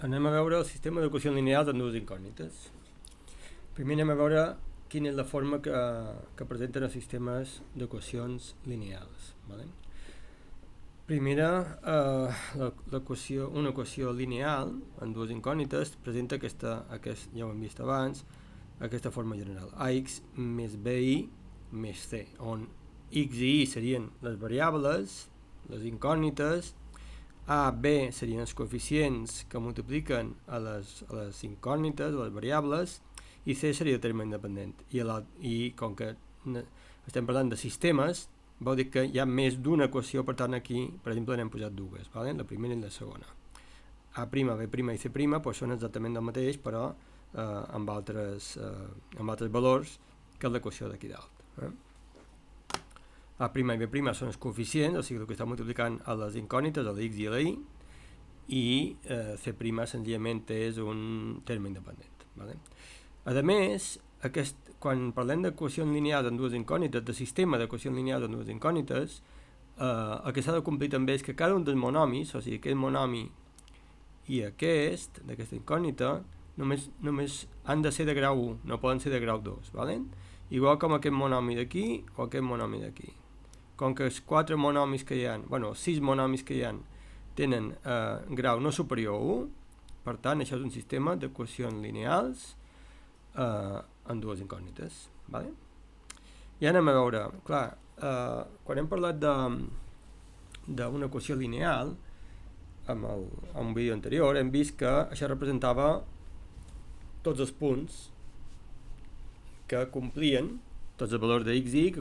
Anem a veure el sistema d'equacions lineals en dues incògnites. Primer anem a veure quina és la forma que presenten els sistemes d'equacions lineals. Vale? Primera, una equació lineal en dues incògnites presenta aquesta, ja ho hem vist abans, aquesta forma general. Ax més bi més c, on x i y serien les variables, les incògnites, a, b serien els coeficients que multipliquen a les incògnites, a les variables, i c seria el terme independent. I com que estem parlant de sistemes, vol dir que hi ha més d'una equació, per tant aquí, per exemple, n'hem posat dues, vale? La primera i la segona. A', b' i c' doncs són exactament el mateix, però amb altres valors que l'equació d'aquí dalt. A' i b' són els coeficients, o sigui, el que està multiplicant a les incògnites, a la x i a la y, i c' senzillament és un terme independent. Vale? A més, quan parlem d'equacions lineals en dues incògnites, de sistema d'equacions lineals en dues incògnites, el que s'ha de complir també és que cada un dels monomis, o sigui, aquest monomi i aquest, d'aquesta incògnita, només han de ser de grau 1, no poden ser de grau 2, vale? Igual com aquest monomi d'aquí o aquest monomi d'aquí. Com que els 4 monomis que hi ha, els 6 monomis que hi ha tenen grau no superior a 1, per tant, això és un sistema d'equacions lineals en dues incògnites. Vale? I anem a veure, clar, quan hem parlat d'una equació lineal, en un vídeo anterior hem vist que això representava tots els punts que complien, tots els valors de x i y,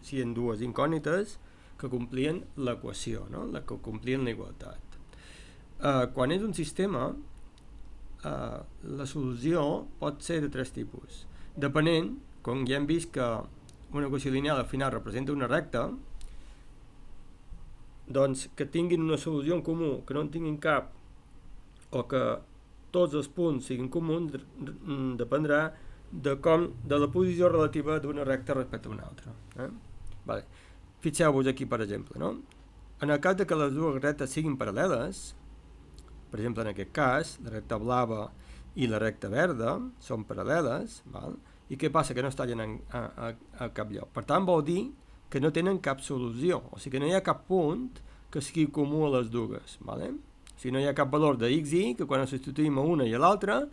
si en dues incògnites, que complien l'equació, no? Que complien la igualtat. Quan és un sistema, la solució pot ser de tres tipus. Depenent, com ja hem vist que una equació lineal al final representa una recta, doncs que tinguin una solució en comú, que no en tinguin cap, o que tots els punts siguin comuns, dependrà de la posició relativa d'una recta respecte a una altra. Vale. Fixeu-vos aquí, per exemple, no? En el cas de que les dues rectes siguin paral·leles, per exemple, en aquest cas, la recta blava i la recta verda són paral·leles, val? I què passa? Que no es tallen a cap lloc. Per tant, vol dir que no tenen cap solució, o sigui que no hi ha cap punt que sigui comú a les dues. Vale? O sigui, no hi ha cap valor de x i y que quan ens substituïm a una i a l'altra,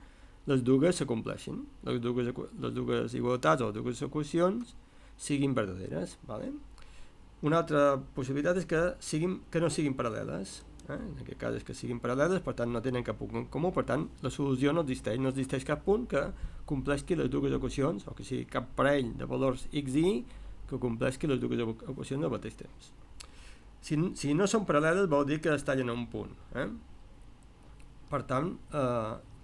les dues s'acompleixin, les dues igualtats o les dues equacions siguin verdaderes. Vale? Una altra possibilitat és que no siguin paral·leles. En aquest cas és que siguin paral·leles, per tant no tenen cap punt en comú, per tant la solució no existeix cap punt que compleixi les dues equacions, o que sigui cap parell de valors x i y que compleixi les dues equacions al mateix temps. Si no són paral·leles vol dir que es tallen a un punt. Per tant,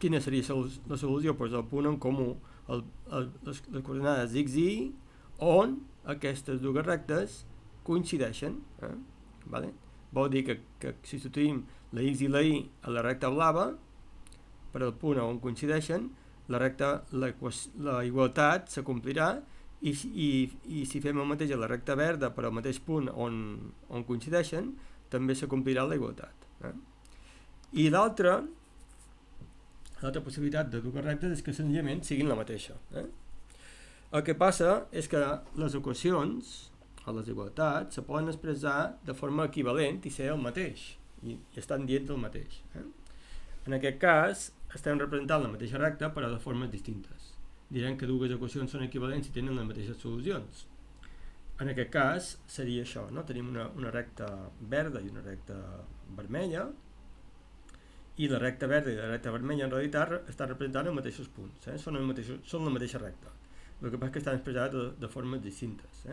quina seria la solució? Doncs el punt en comú, les coordenades x i y, on aquestes dues rectes coincideixen. Vale? Vol dir que si substituïm la x i la y a la recta blava, per al punt on coincideixen, la igualtat s'acomplirà, i si fem el mateix a la recta verda per al mateix punt on coincideixen, també s'acomplirà la igualtat. I l'altra possibilitat de dues rectes és que senzillament siguin la mateixa. El que passa és que les equacions o les igualtats se poden expressar de forma equivalent i ser el mateix, i estan dient el mateix. En aquest cas estem representant la mateixa recta però de formes distintes. Direm que dues equacions són equivalents i tenen les mateixes solucions. En aquest cas seria això, no? Tenim una recta verda i una recta vermella, i la recta verda i la recta vermella en realitat estan representant els mateixos punts, són la mateixa recta. El que passa és que estan expressats de formes distintes.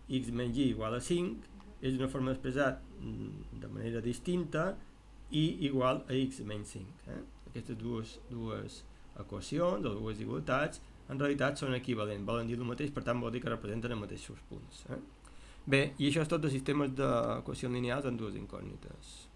X menys y igual a 5 és una forma d'expressar de manera distinta i igual a x menys 5. Aquestes dues equacions o dues igualtats en realitat són equivalents, volen dir el mateix, per tant vol dir que representen els mateixos punts. Bé, i això és tot de sistemes d'equacions lineals en dues incògnites.